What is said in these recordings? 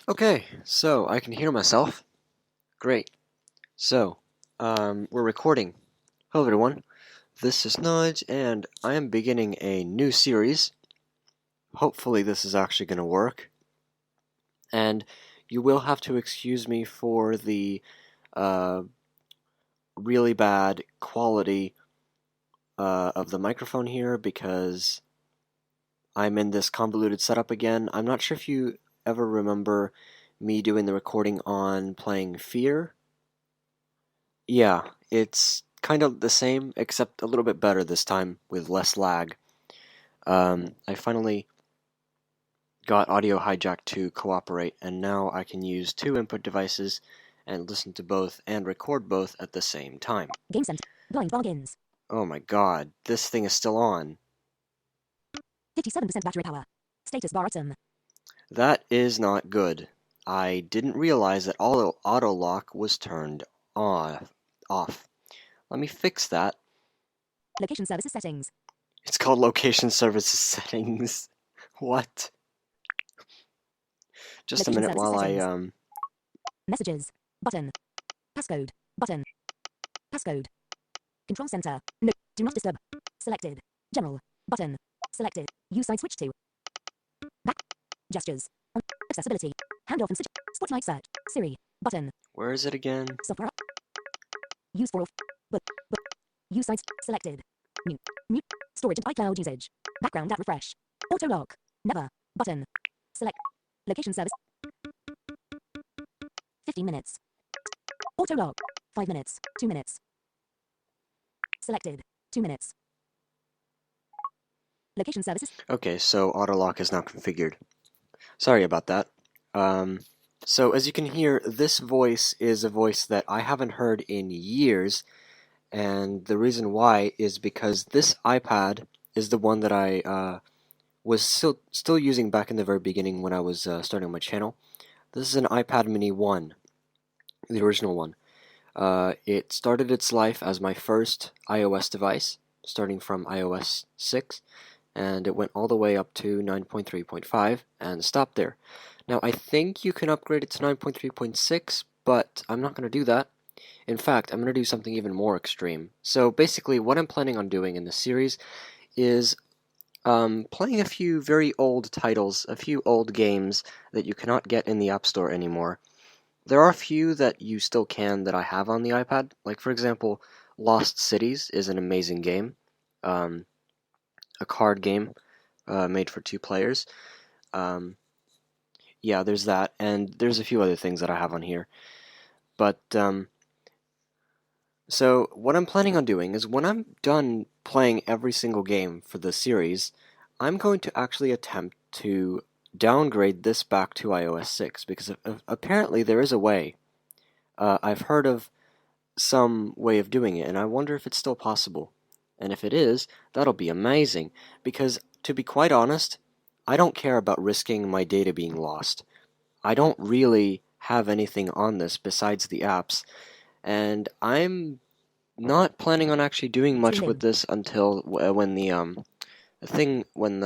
Okay, so I can hear myself. Great. So, we're recording. Hello everyone, this is Nudge, and I am beginning a new series. Hopefully this is actually going to work. And you will have to excuse me for the uh, really bad quality of the microphone here because I'm in this convoluted setup again. I'm not sure if you ever remember me doing the recording on playing Fear. Yeah, it's kind of the same, except a little bit better this time with less lag. I finally got Audio Hijack to cooperate, and now I can use two input devices and listen to both and record both at the same time. Game Center. Blind bargains. Oh my god, this thing is still on. 57% battery power. Status bar item. That is not good. I didn't realize that auto lock was turned off. Let me fix that. Location services settings. It's called location services settings. What? Just a Location minute services while I settings. Messages. Button. Passcode. Button. Passcode. Control center. No. Do not disturb. Selected. General. Button. Selected. Use side switch to. Back. Gestures. Accessibility. Handoff and switch. Spotlight search. Siri. Button. Where is it again? Software. Use for all. But. Use sides. Selected. Mute. Mute. Storage and iCloud usage. Background app refresh. Auto lock. Never. Button. Select. Location service. 15 minutes. Auto lock. 5 minutes. 2 minutes. Selected. 2 minutes. Location services. Okay, so auto lock is now configured. Sorry about that. So as you can hear, this voice is a voice that I haven't heard in years, and the reason why is because this iPad is the one that I was still using back in the very beginning when I was starting my channel. This is an iPad Mini 1, the original one. It started its life as my first iOS device, starting from iOS 6, and it went all the way up to 9.3.5 and stopped there. Now, I think you can upgrade it to 9.3.6, but I'm not going to do that. In fact, I'm going to do something even more extreme. So basically, what I'm planning on doing in this series is playing a few very old titles, a few old games that you cannot get in the App Store anymore. There are a few that you still can that I have on the iPad. Like, for example, Lost Cities is an amazing game. A card game made for 2 players. Yeah, there's that, and there's a few other things that I have on here. But, so what I'm planning on doing is when I'm done playing every single game for the series, I'm going to actually attempt to downgrade this back to iOS 6, because apparently there is a way. I've heard of some way of doing it, and I wonder if it's still possible. And if it is, that'll be amazing, because to be quite honest, I don't care about risking my data being lost. I don't really have anything on this besides the apps, and I'm not planning on actually doing much with this until when when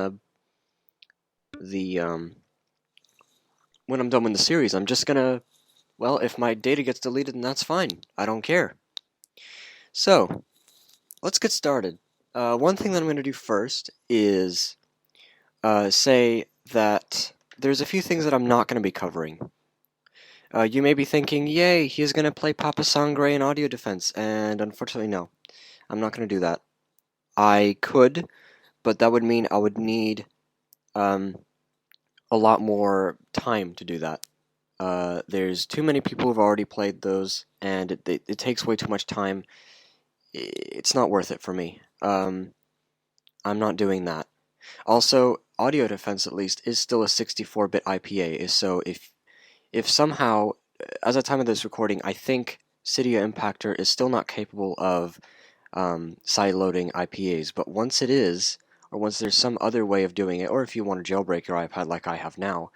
I'm done with the series. I'm just gonna, well, if my data gets deleted, then that's fine. I don't care. So, let's get started. One thing that I'm going to do first is say that there's a few things that I'm not going to be covering. You may be thinking, yay, he's going to play Papa Sangre in audio defense, and unfortunately, no. I'm not going to do that. I could, but that would mean I would need a lot more time to do that. There's too many people who've already played those, and it takes way too much time. It's not worth it for me. I'm not doing that. Also, audio defense at least is still a 64-bit IPA, so if somehow, as at the time of this recording, I think Cydia Impactor is still not capable of side-loading IPAs, but once it is, or once there's some other way of doing it, or if you want to jailbreak your iPad like I have now,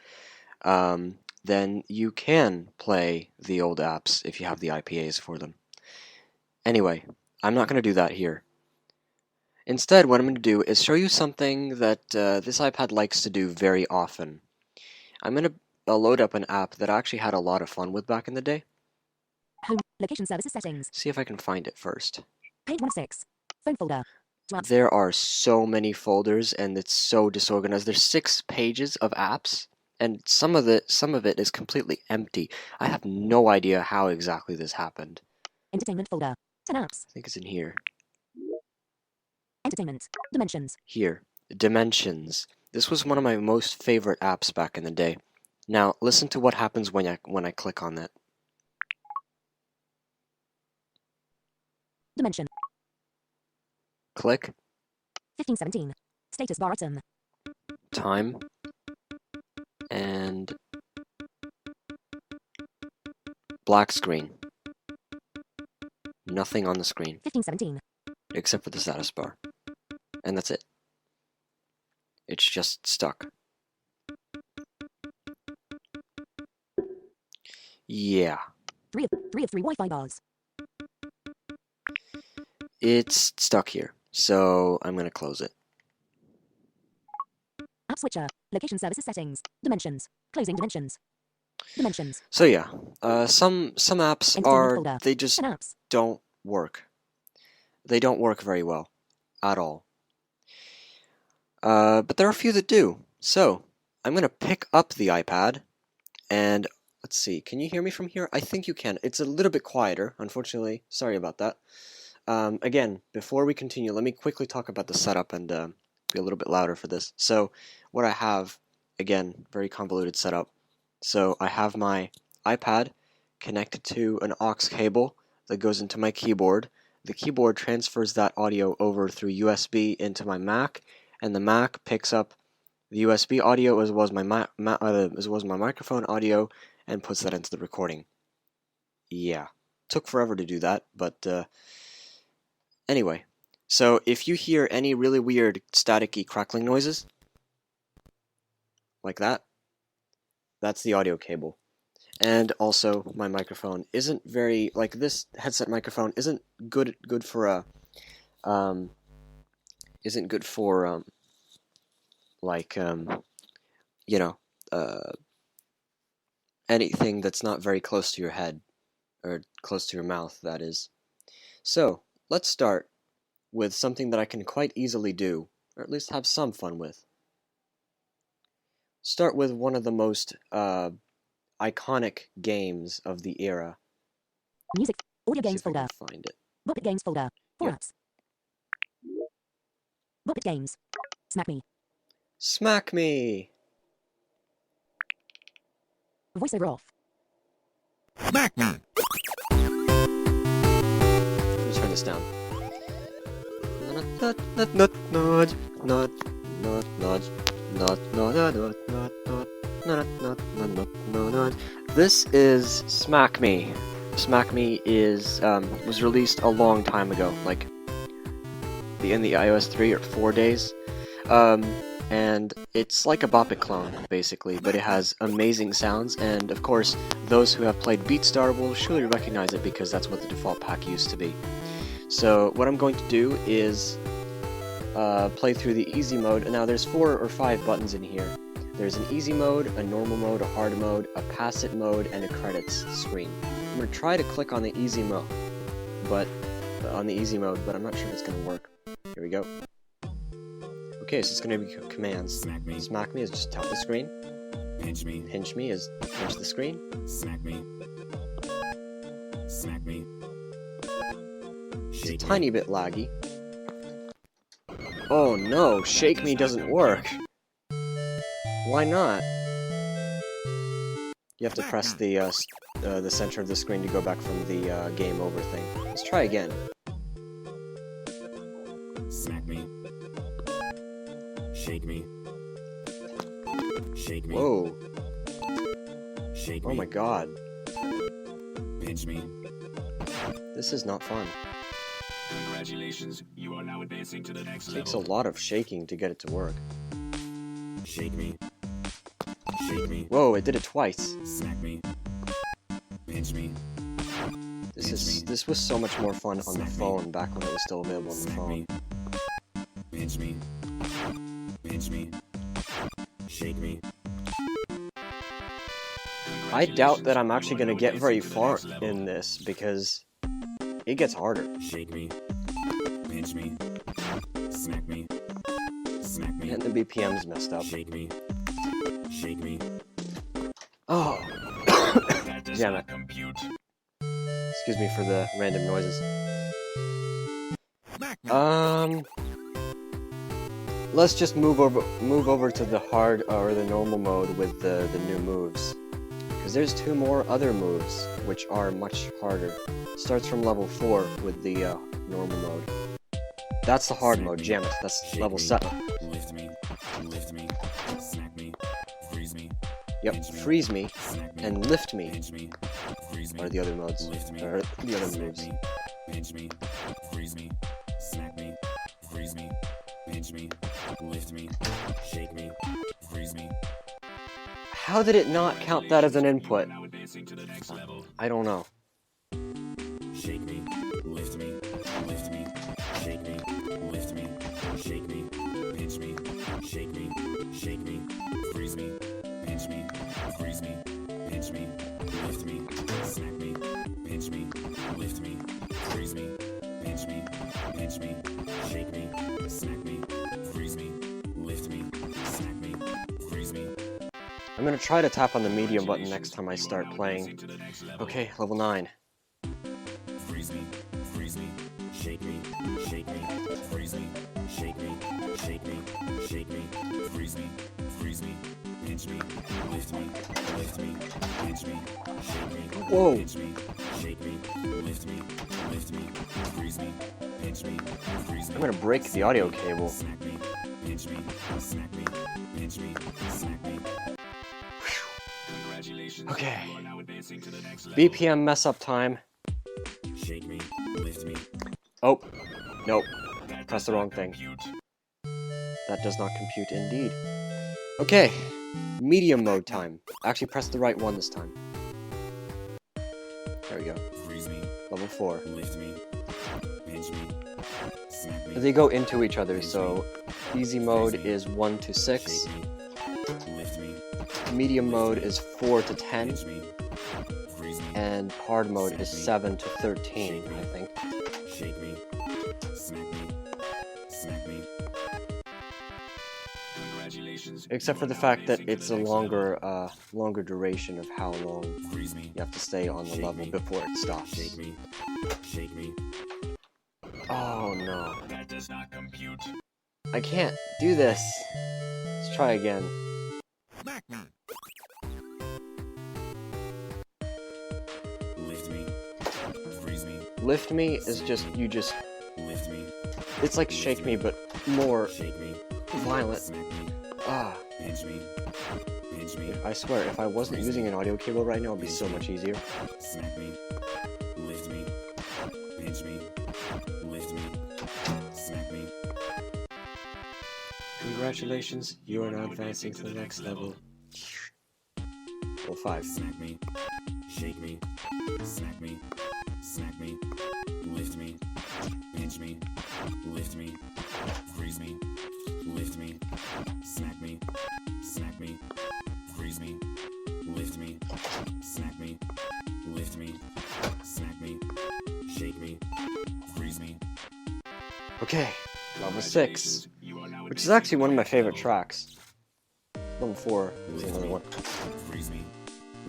then you can play the old apps if you have the IPAs for them. Anyway, I'm not going to do that here. Instead, what I'm going to do is show you something that this iPad likes to do very often. I'm going to load up an app that I actually had a lot of fun with back in the day. Home. Location services settings. See if I can find it first. Page 1 of 6. Phone folder. Apps. There are so many folders and it's so disorganized. There's 6 pages of apps and some of it is completely empty. I have no idea how exactly this happened. Entertainment folder. 10 apps. I think it's in here. Entertainment. Dimensions. Here. Dimensions. This was one of my most favorite apps back in the day. Now, listen to what happens when I click on that. Dimension. Click. 1517. Status bar item. Time. And black screen. Nothing on the screen. 1517. Except for the status bar. And that's it. It's just stuck. Yeah. 3 of 3 Wi-Fi bars. It's stuck here. So I'm going to close it. App switcher. Location services settings. Dimensions. Closing dimensions. Dimensions. So yeah, some apps folder. they just 10 apps. don't work. They don't work very well at all. But there are a few that do. So I'm going to pick up the iPad and let's see. Can you hear me from here? I think you can. It's a little bit quieter, unfortunately. Sorry about that. Again, before we continue, let me quickly talk about the setup and be a little bit louder for this. So what I have, again, very convoluted setup. So I have my iPad connected to an aux cable that goes into my keyboard. The keyboard transfers that audio over through USB into my Mac, and the Mac picks up the USB audio as well as my microphone audio and puts that into the recording. Yeah, took forever to do that, but anyway. So if you hear any really weird staticky crackling noises, like that, that's the audio cable. And also my microphone isn't very, like this headset microphone isn't good for anything that's not very close to your head, or close to your mouth, that is. So, let's start with something that I can quite easily do, or at least have some fun with. Start with one of the most iconic games of the era. Music. Audio See games if I folder. can find it. Buppet games folder. 4 Yep. apps. Buppet games. Smack me. Smack me! Voiceover off. Smack me. Let me turn this down. This is Smack Me. Smack Me is was released a long time ago, like in the iOS 3 or 4 days. And it's like a Bop It clone, basically, but it has amazing sounds, and of course, those who have played BeatStar will surely recognize it because that's what the default pack used to be. So what I'm going to do is play through the easy mode. Now there's 4 or 5 buttons in here. There's an easy mode, a normal mode, a hard mode, a pass it mode, and a credits screen. I'm going to try to click on the easy mode, but I'm not sure if it's going to work. Here we go. Okay, so it's going to be commands. Smack me. Smack me is just tap the screen. Pinch me. Pinch me is pinch the screen. Smack me. Smack me. It's a Shake tiny bit laggy. Oh no, shake me doesn't work. Why not? You have to press the center of the screen to go back from the game over thing. Let's try again. Smack me. Shake me. Shake me. Whoa. Shake Oh me. my god. Pinch me. This is not fun. Congratulations, you are now advancing to the next It takes a level. lot of shaking to get it to work. Shake me. Shake me. Whoa, it did it twice. Smack me. Pinch me. This was so much more fun on the phone back when it was still available on the Smack phone. me. Pinch me. Pinch me. Shake me. I doubt that I'm actually going to get very far in this because it gets harder. Shake me, pinch me, smack me, smack me. And the BPM's messed up. Shake me, shake me. Oh, That does damn not it. compute. Excuse me for the random noises. Let's just move over to the hard or the normal mode with the new moves. Because there's 2 more other moves which are much harder. Starts from level 4 with the normal mode. That's the hard mode, jam it. That's level 7. Lift me, smack me, freeze me. Yep, freeze me Smack me, and lift me pinch me, freeze me. are the other modes, Lift me, or the other smack moves. me, pinch me, freeze me, smack me, freeze me, pinch me, lift me, shake me, freeze me. How did it not count that as an input? Now advancing to the next level. I don't know. Shake me, lift me, shake me, lift me, shake me, pinch me, shake me, freeze me, pinch me, freeze me, pinch me, lift me, smack me, pinch me, lift me, freeze me, pinch me, shake me, smack me, freeze me, lift me, smack me, freeze me. I'm gonna try to tap on the medium button next time I start playing. Okay, level 9. Freeze me, shake me, freeze me, shake me, freeze me, pinch me, lift me, pinch me, shake me, Whoa. pinch me, shake me, lift me, freeze me, pinch me, freeze me. I'm gonna break the audio cable. Smack me, pinch me, smack me, pinch me, smack me. Congratulations. Okay. You are now advancing to the next level. BPM mess up time. Shake me, lift me. Oh, nope. That Press does the not wrong thing. compute. That does not compute indeed. Okay, medium mode time. Actually, press the right one this time. There we go. Freeze me, Level 4. lift me, pinch me, smack me. They go into each other, so easy mode is 1 to 6. Shake me, lift me, Medium mode is 4 to 10. pinch me, freeze me, And hard mode is 7 to 13, I think. shake me, smack me, smack me. Congratulations. Except for the fact that it's a longer duration of how long Freeze me, you have to stay on the level before it stops. shake me, shake me. Oh no. That does not compute. I can't do this. Let's try again. Lift me, freeze me, Lift me is just, lift me, it's like shake me, but more shake me, violent. smack me, Ah, pinch me, I swear, if I wasn't using an audio cable right now, it'd be so much easier. smack me, lift me, pinch me, lift me, smack me. Congratulations, you are now advancing to the next level. Level 5. Smack me, shake me, smack me, lift me, pinch me, lift me, freeze me, lift me, smack me, freeze me, lift me, smack me, lift me, smack me, shake me, freeze me. Okay, level 6, which is actually one of my favorite tracks. Level 4 is another one. Freeze me,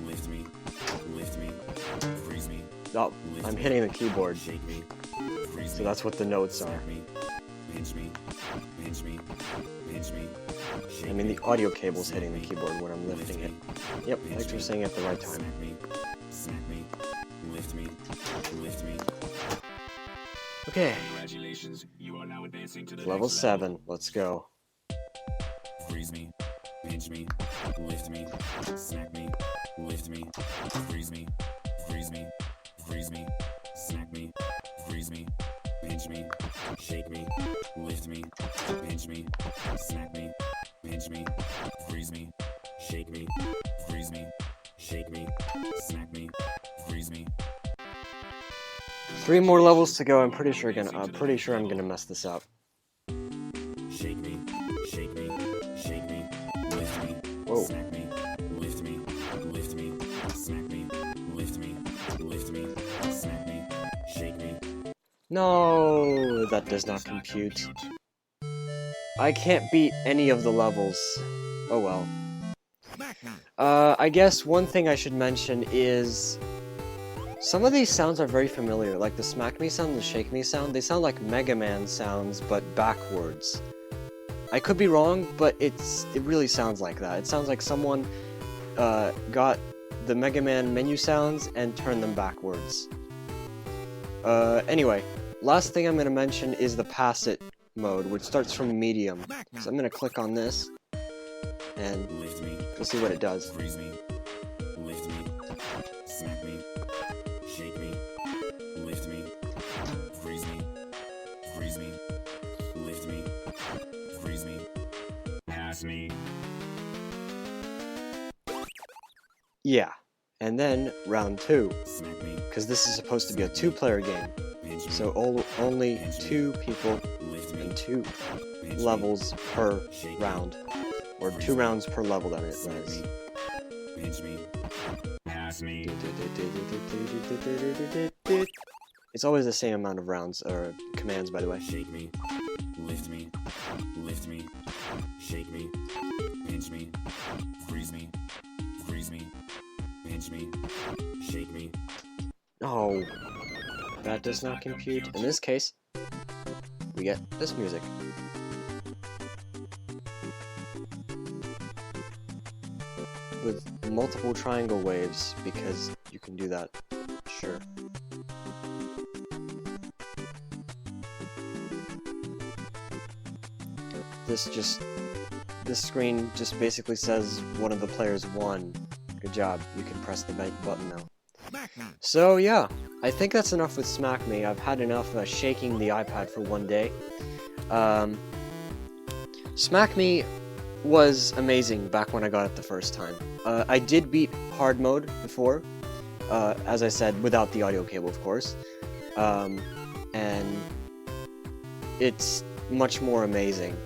lift me, freeze me, Oh, I'm hitting the keyboard, shake me, freeze so me, that's what the notes are. smack me, pinch me, pinch me, pinch me, shake I mean, the audio cable's hitting the keyboard when I'm lifting it. Yep, thanks for saying it at the right time. smack me, lift me, Okay, Congratulations, you are now advancing to the level next 7, let's go. Freeze me, pinch me, lift me, smack me, lift me, freeze me, freeze me, freeze me, smack me, freeze me, pinch me, shake me, lift me, pinch me, smack me, pinch me, freeze me, shake me, freeze me, shake me, smack me, freeze me. 3 more levels to go. I'm pretty sure I'm gonna mess this up. Shake me, shake me, shake me, lift me, Whoa. smack me, lift me, No, that does not compute. I can't beat any of the levels. Oh well. I guess one thing I should mention is some of these sounds are very familiar, like the smack me sound and the shake me sound. They sound like Mega Man sounds, but backwards. I could be wrong, but it really sounds like that. It sounds like someone got the Mega Man menu sounds and turned them backwards. Anyway, last thing I'm going to mention is the pass it mode, which starts from medium. So I'm going to click on this, and we'll see what it does. Freeze me, lift me, smack me, shake me, lift me, freeze me, freeze me, lift me, freeze me, pass me. Yeah, and then round 2, Smack me, because this is supposed to be a 2-player game. pinch me, So only 2 people lift me, and 2 pinch me, levels per shake me, round. Or 2 rounds per level, that is. smack me, pinch me, pass me. It's always the same amount of rounds, or commands, by the way. Shake me, lift me, shake me, pinch me, freeze me, pinch me, shake me. Oh, that does not compute. In this case, we get this music. With multiple triangle waves, because you can do that. Sure. This screen just basically says one of the players won. Good job. You can press the button now. So yeah, I think that's enough with Smack Me. I've had enough shaking the iPad for one day. Smack Me was amazing back when I got it the first time. I did beat hard mode before, as I said, without the audio cable, of course. And it's much more amazing.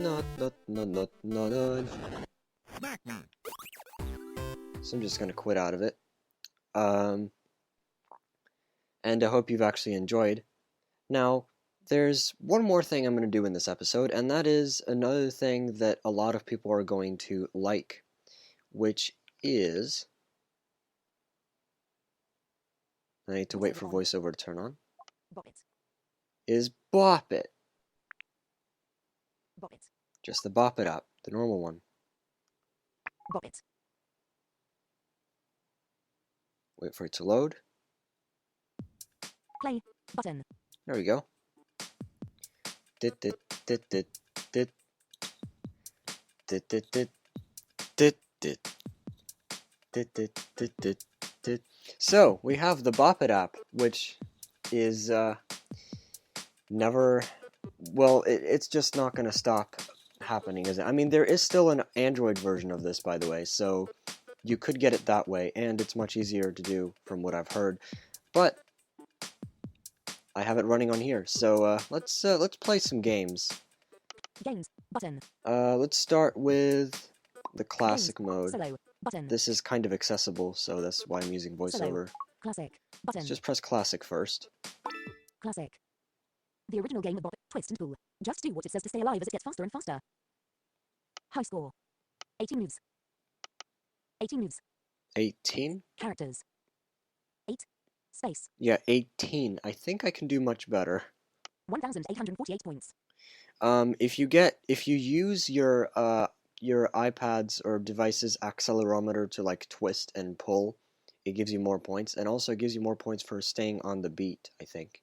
Not. So I'm just gonna quit out of it. And I hope you've actually enjoyed. Now, there's one more thing I'm going to do in this episode, and that is another thing that a lot of people are going to like, which is... I need to wait for voiceover to turn on. Bop it. Is Bop It. Bop it. Just the Bop It app, the normal one. Bop it. Wait for it to load. Play button. There we go. Dit dit dit dit dit dit dit dit dit dit dit dit dit dit dit. So we have the Bop It app, which is never. Well, it's just not going to stop happening, is it? I mean, there is still an Android version of this, by the way, so you could get it that way, and it's much easier to do from what I've heard. But I have it running on here, so let's play some games. Games button. Let's start with the classic Games. mode. Solo button. This is kind of accessible, so that's why I'm using voiceover. Classic button. Let's just press classic first. Classic. The original game of Bop It, Twist and Pull. Just do what it says to stay alive as it gets faster and faster. High score. 18 moves. 18 moves. 18? Characters. 8. Space. Yeah, 18. I think I can do much better. 1,848 points. If you use your iPad's or device's accelerometer to like twist and pull, it gives you more points, and also it gives you more points for staying on the beat, I think.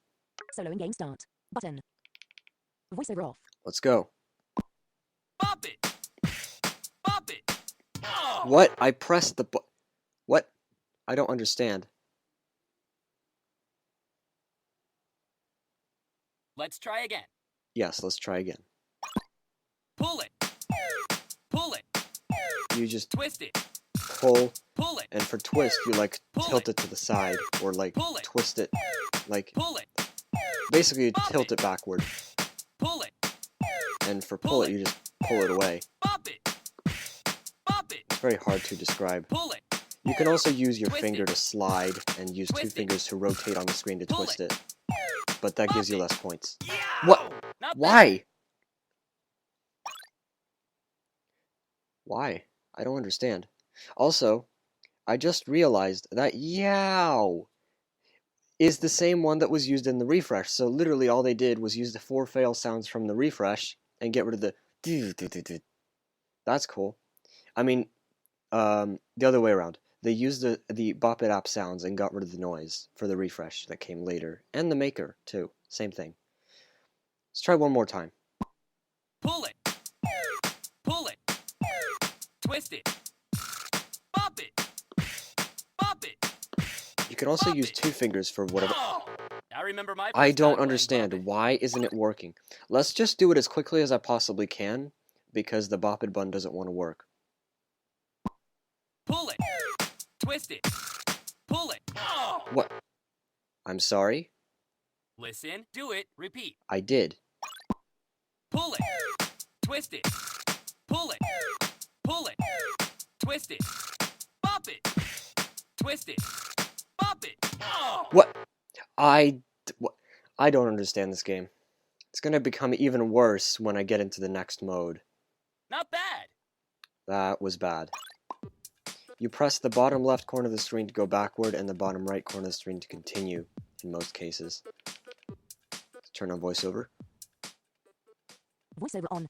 Solo in game start. Button. Voiceover off. Let's go. Bop it! Bop it! Oh! What? I pressed the What? I don't understand. Let's try again. Yes, let's try again. Pull it! Pull it! You just Twist it! pull, Pull it! and for twist, you like Pull tilt it. it to the side, or like Pull it. twist it, like Pull it! basically you Bop tilt it. it backward, Pull it! and for Pull pull it, it. you just pull it away. Bop it! Bop it! Very hard to describe. Pull it! You can also use your Twist finger it. to slide, and use two Twist it. fingers to rotate on the screen to Pull twist it. it. but that gives you less points. Yeah! What? Not Why? Why? I don't understand. Also, I just realized that yow is the same one that was used in the refresh. So literally all they did was use the 4 fail sounds from the refresh and get rid of the do. That's cool. I mean, the other way around. They used the Bop It app sounds and got rid of the noise for the refresh that came later. And the maker, too. Same thing. Let's try one more time. Pull it. Pull it. Twist it. Bop it. Bop it. You can also Bop use it. 2 fingers for whatever... Oh! I remember my I first don't time playing understand. Bop It. Why isn't it working? Let's just do it as quickly as I possibly can, because the Bop It button doesn't want to work. Pull it. Twist it. Pull it. Oh! What? I'm sorry? Listen, do it, repeat. I did. Pull it. Twist it. Pull it. Pull it. Twist it. Bop it. Twist it. Bop it. Oh! What? I don't understand this game. It's going to become even worse when I get into the next mode. Not bad. That was bad. You press the bottom left corner of the screen to go backward and the bottom right corner of the screen to continue, in most cases. Let's turn on voiceover. Voiceover on.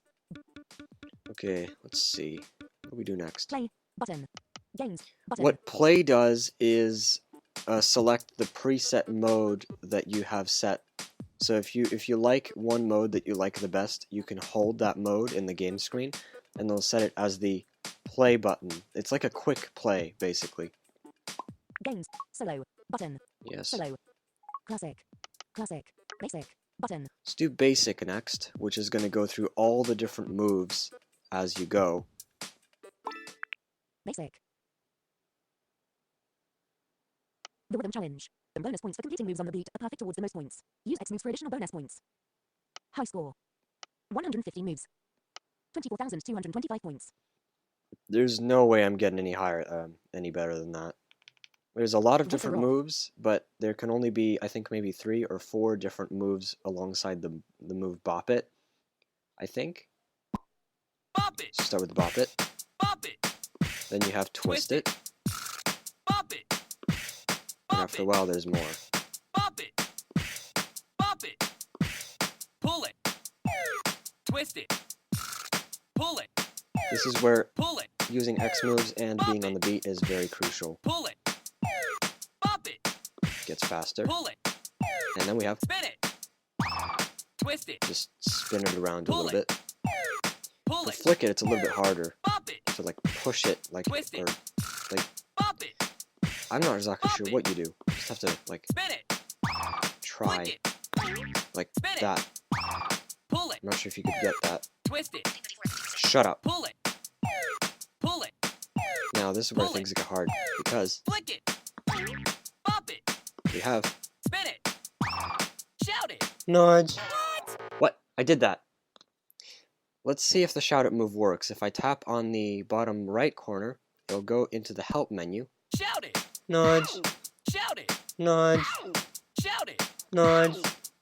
Okay, let's see. What do we do next? Play. Button. Games. Button. What play does is select the preset mode that you have set. So if you like one mode that you like the best, you can hold that mode in the game screen, and they'll set it as the play button. It's like a quick play, basically. Games. Solo. Button. Yes. Solo. Classic. Classic. Basic. Button. Let's do basic next, which is going to go through all the different moves as you go. Basic. The Rhythm Challenge. The bonus points for completing moves on the beat are perfect towards the most points. Use X moves for additional bonus points. High score. 150 moves. 24,225 points. There's no way I'm getting any higher, any better than that. There's a lot of different moves, but there can only be, I think, maybe 3 or 4 different moves alongside the move Bop It, I think. Bop it. So start with Bop It. Bop it. Then you have Twist It. Bop it. And after a while, there's more. Bop it. Bop it. Pull it. Twist it. Pull it. This is where Pull it. using X moves and being on the beat is very crucial. Pull it. Bop it. Gets faster. Pull it. And then we have Spin it. Twist it. just spin it around a Pull little it. bit. Pull To it. flick it, it's a little bit harder. Bop it. To like push it, like, Twist it. or like, Bop it. I'm not exactly Bop sure it. what you do. You just have to like Spin it. try, Flick it. like Spin it. that. Pull it. I'm not sure if you could get that. Twist it. Shut up. Pull it. Pull it. Now this is where Pull things it. get hard because Flick it. Bop it. we have Spin it. Shout it. nudge. What? What? I did that. Let's see if the shout it move works. If I tap on the bottom right corner, it'll go into the help menu. Shout it. Nudge, Shout it. nudge, Shout it. nudge,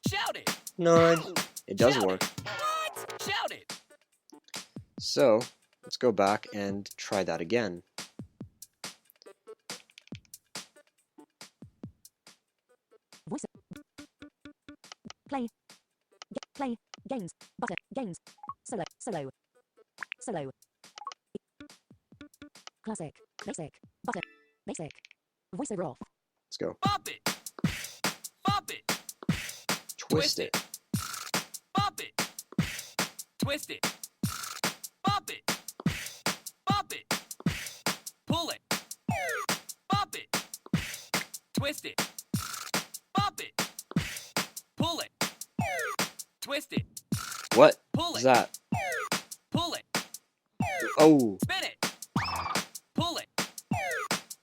Shout it. nudge. It does Shout work. it. What? Shout it. So let's go back and try that again. Voice. Play. Play. Games. Button. Games. Solo. Solo. Solo. Classic. Basic. Button. Basic. Voiceover off. Let's go. Bop it. Bop it. Twist it. Bop it. Twist it. Bop it. Bop it. Pull it. Bop it. Twist it. Bop it. Pull it. Twist it. What Pull is it. that? Pull it. Oh, Spin it. Pull it.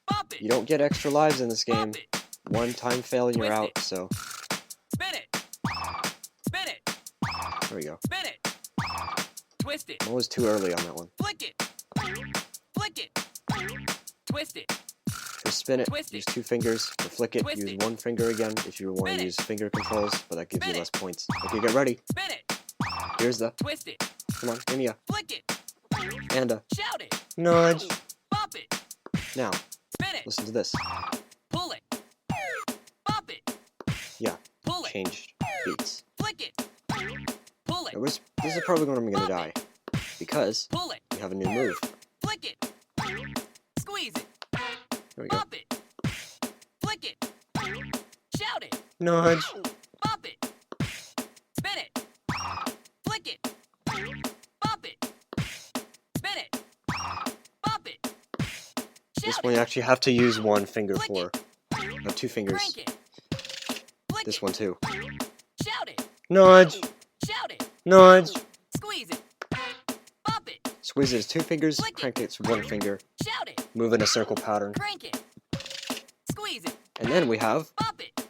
Bop it. you don't get extra lives in this game. Bop it. One time fail and you're Twist out, it. so Spin it. Spin it. there we go. Spin it. Twist it. I was too early on that one. Flick it. Flick it. Twist it. This spin it, Twist use it. 2 fingers. To flick it, Twist use it. 1 finger again if you want Spin to it. use finger controls, but that gives Spin you it. less points. Okay, get ready. Spin it. Here's the, Twist it. come on, give me a, Flick it. and a Shout it. nudge. Bop it. Now, Spin it. listen to this. Pull it. Bop it. Yeah, Pull it. changed beats. Flick it. Pull it. Now, this is probably when I'm going to die, because Pull it. we have a new move. Flick it. Squeeze it. There we go. Bop it. Flick it. Shout it. Nudge. Bop it. Spin it. Flick it. Bop it. Spin it. Bop it. This Shout one you it. actually have to use 1 finger Flick for. No, 2 fingers. Crank it. Flick This it. one too. Shout it. Nudge. Shout it. Nudge. Squeeze it. Bop it. Squeeze it is 2 fingers. Flick it. Crank it's 1 finger. Shout it. Move in a circle pattern. Crank it. Squeeze it. And then we have Bop it.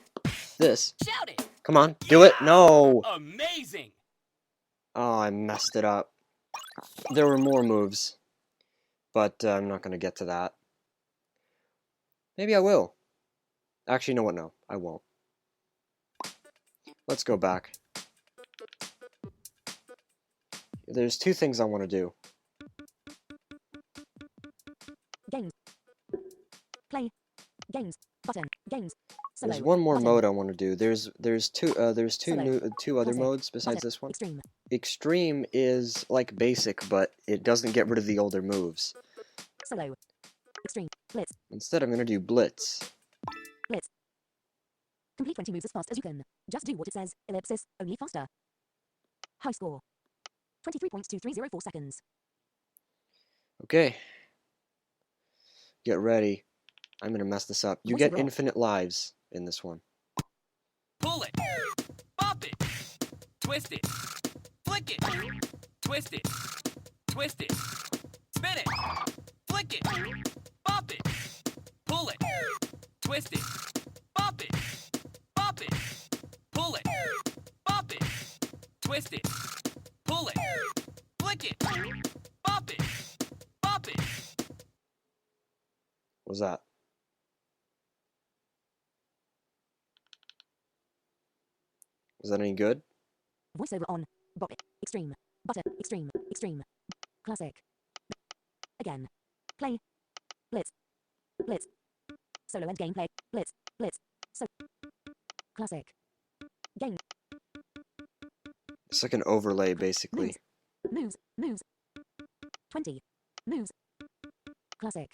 this. Shout it. Come on, do it. No. Amazing. Oh, I messed it up. There were more moves, but I'm not going to get to that. Maybe I will. Actually, you know what? No, I won't. Let's go back. There's 2 things I want to do. Games. Play. Games. Button. Games. Solo. There's one more Button. mode I want to do. There's two Solo. two other Classic. modes besides Button. this one. Extreme. Extreme is like basic, but it doesn't get rid of the older moves. Solo. Extreme. Blitz. Instead, I'm going to do Blitz. Blitz. Complete 20 moves as fast as you can. Just do what it says. Ellipsis. Only faster. High score. 23.2304 seconds. Okay. Get ready. I'm going to mess this up. You Voice get roll. infinite lives in this one. Pull it. Bop it. Twist it. Flick it. Twist it. Twist it. Spin it. Flick it. Bop it. Pull it. Twist it. Bop it. Bop it. Pull it. Bop it. Twist it. Pull it. Flick it. Bop it. Bop it. What was that? Was that any good? Voiceover on. Bop it. Extreme. Button. Extreme. Extreme. Classic. Again. Play. Blitz. Blitz. Solo and gameplay. Blitz. Blitz. So. Classic. Game. It's like an overlay, basically. Moves. Moves. 20. Moves. Classic.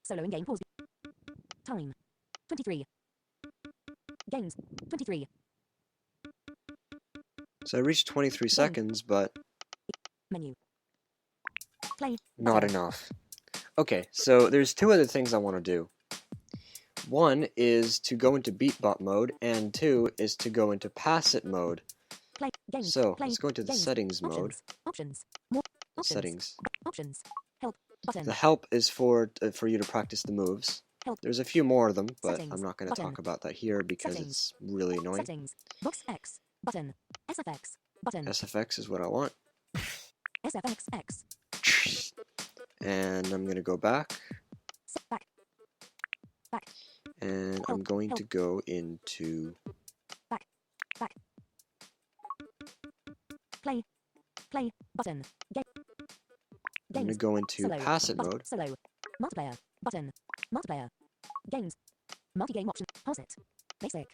Solo in game pause. Time. 23. Games. 23. So I reached 23 seconds, but Menu. Play. not enough. Okay, so there's 2 other things I want to do. One is to go into beatbot mode, and 2 is to go into pass it mode. Play. Games. So Play. let's go into the Games. settings mode. Options. Options. More. Options. Settings. Options. Help. Button. The help is for you to practice the moves. Help. There's a few more of them, but Settings. I'm not going to Button. talk about that here because Settings. it's really annoying. Settings. Box X. Button. SFX. Button. SFX is what I want. SFX X. And I'm going to go back, Back. Back. and I'm Help, going help. to go into Back. Play. Play. Button. Game. I'm going to go into Solo. pass it Button. mode. Solo. Multiplayer. Button. Multiplayer. Games. Multi-game option. Pause it. Basic.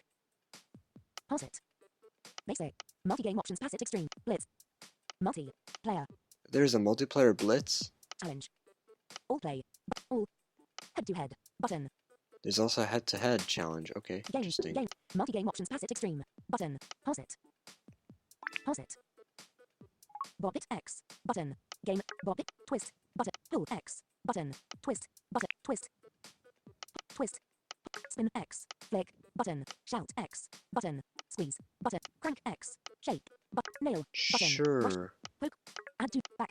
Pause it. Basic. Multi-game options. Pass it. Extreme. Blitz. Multi-player. There's a multiplayer blitz. Challenge. All play. All. Head-to-head. Button. There's also a head-to-head challenge. Okay, Game. interesting. Game. Multi-game options. Pass it. Extreme. Button. Pause it. Pause it. Bop it. X. Button. Game. Bop it. Twist. Button. Pull. X. Button. Twist. Button. Twist. Twist. Spin X. Flick. Button. Shout X. Button. Squeeze. Button. Crank X. Shake. Nail. Button. Rush. Sure. Poke. Add to. Back.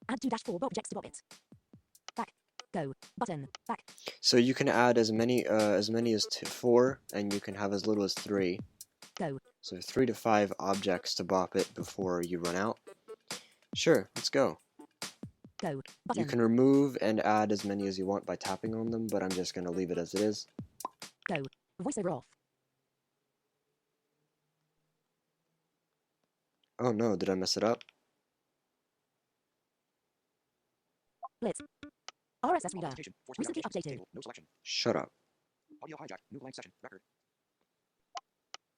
Add to dash 4 objects to bop it. Back. Go. Button. Back. So you can add as many as 4, and you can have as little as 3. Go. So 3 to 5 objects to bop it before you run out. Sure, let's go. Go. You Button. can remove and add as many as you want by tapping on them, but I'm just going to leave it as it is. Go. Voiceover off. Oh no, did I mess it up? Blitz. RSS reader. Recently updated. Shut up.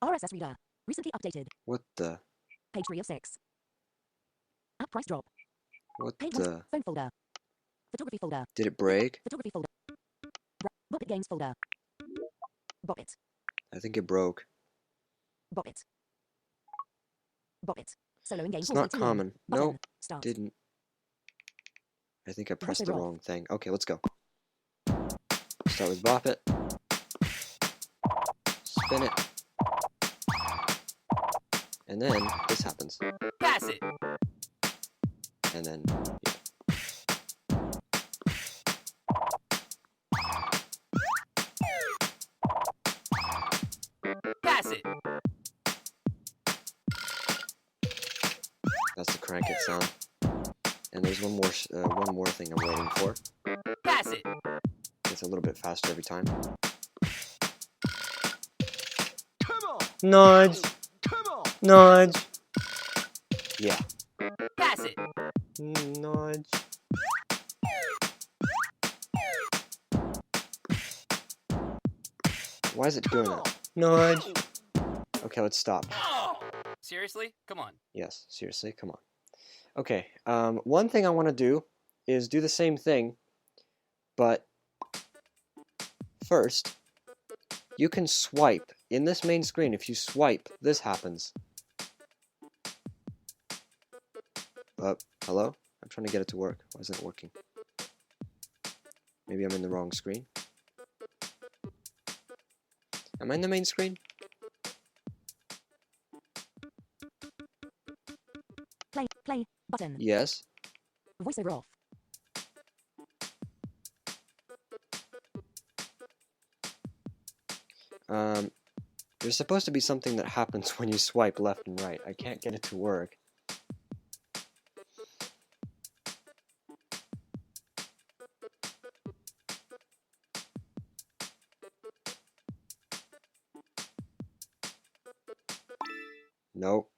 RSS reader. Recently updated. What the? Page 3 of 6. App price drop. What Page 1. the? Phone folder. Photography folder. Did it break? Photography folder. Bop It Games folder. Bop It. I think it broke. Bop It. Bop It. Solo in game It's not 418. common. Button. No, Start. didn't. I think I pressed the Voiceover off. wrong thing. Okay, let's go. Start with bop it. Spin it. And then this happens. Pass it. And then, Pass it. that's the crank it sound. And there's one more thing I'm waiting for. Pass it. It's a little bit faster every time. Come on! Nudge! Come on! Nudge! Yeah. Pass it. Nudge. Why is it doing that? Nudge. Okay, let's stop. Seriously? Come on. Yes, seriously, come on. Okay, one thing I want to do is do the same thing, but first, you can swipe. In this main screen, if you swipe, this happens. Hello? I'm trying to get it to work. Why isn't it working? Maybe I'm in the wrong screen. Am I in the main screen? Play. Button. Yes. Voiceover off. There's supposed to be something that happens when you swipe left and right. I can't get it to work. Nope.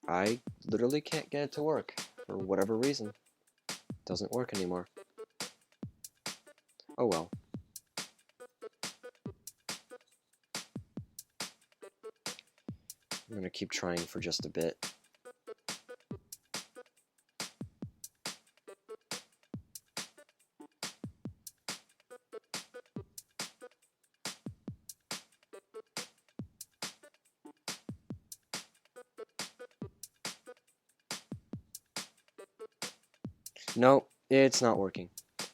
I literally can't get it to work for whatever reason. It doesn't work anymore. Oh well. I'm gonna keep trying for just a bit. No, it's not working.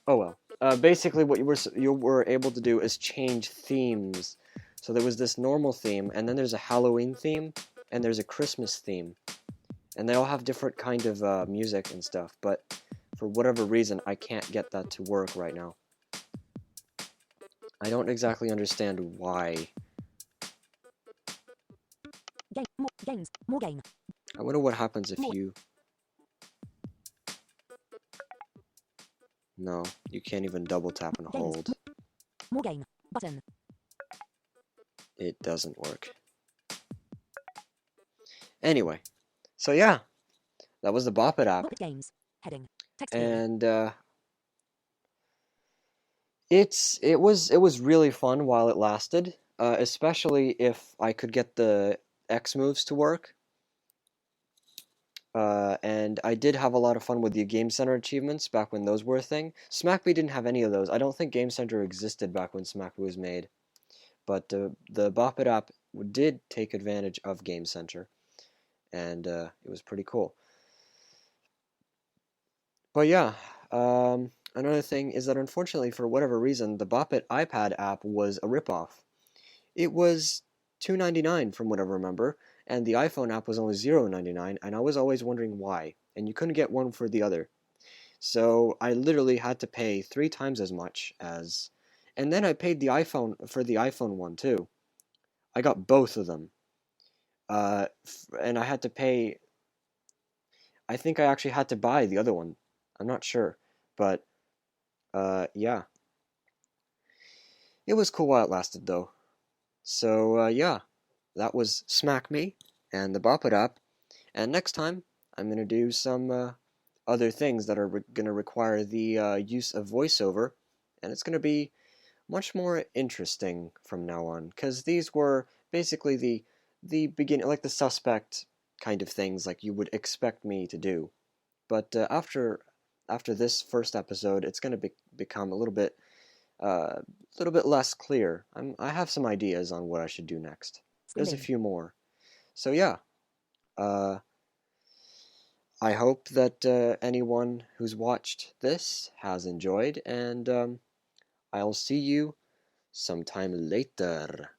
Oh well. Basically, what you were able to do is change themes. So there was this normal theme, and then there's a Halloween theme, and there's a Christmas theme, and they all have different kind of music and stuff. But for whatever reason, I can't get that to work right now. I don't exactly understand why. More game. I wonder what happens if you... No, you can't even double tap and hold. More game. Button. It doesn't work. Anyway, so yeah, that was the Bop It app. Bop It Games. Heading. Text field. And it was really fun while it lasted, especially if I could get the X moves to work. And I did have a lot of fun with the Game Center achievements back when those were a thing. SmackB didn't have any of those. I don't think Game Center existed back when SmackB was made. But the Bop It app did take advantage of Game Center. And it was pretty cool. But yeah, another thing is that unfortunately, for whatever reason, the Bop It iPad app was a ripoff. It was $2.99 from what I remember, and the iPhone app was only $0.99, and I was always wondering why, and you couldn't get one for the other. So I literally had to pay 3 times as much as... And then I paid the iPhone for the iPhone one too. I got both of them. and I had to pay. I think I actually had to buy the other one. I'm not sure, but yeah, it was cool while it lasted though. So yeah, that was Smack Me and the Bop It Up. And next time, I'm gonna do some other things that are gonna require the use of voiceover, and it's gonna be much more interesting from now on, because these were basically the beginning, like the suspect kind of things, like you would expect me to do. But after this first episode, it's gonna become a little bit less clear. I have some ideas on what I should do next. There's a Screening. few more. So yeah, uh, I hope that anyone who's watched this has enjoyed, and I'll see you sometime later.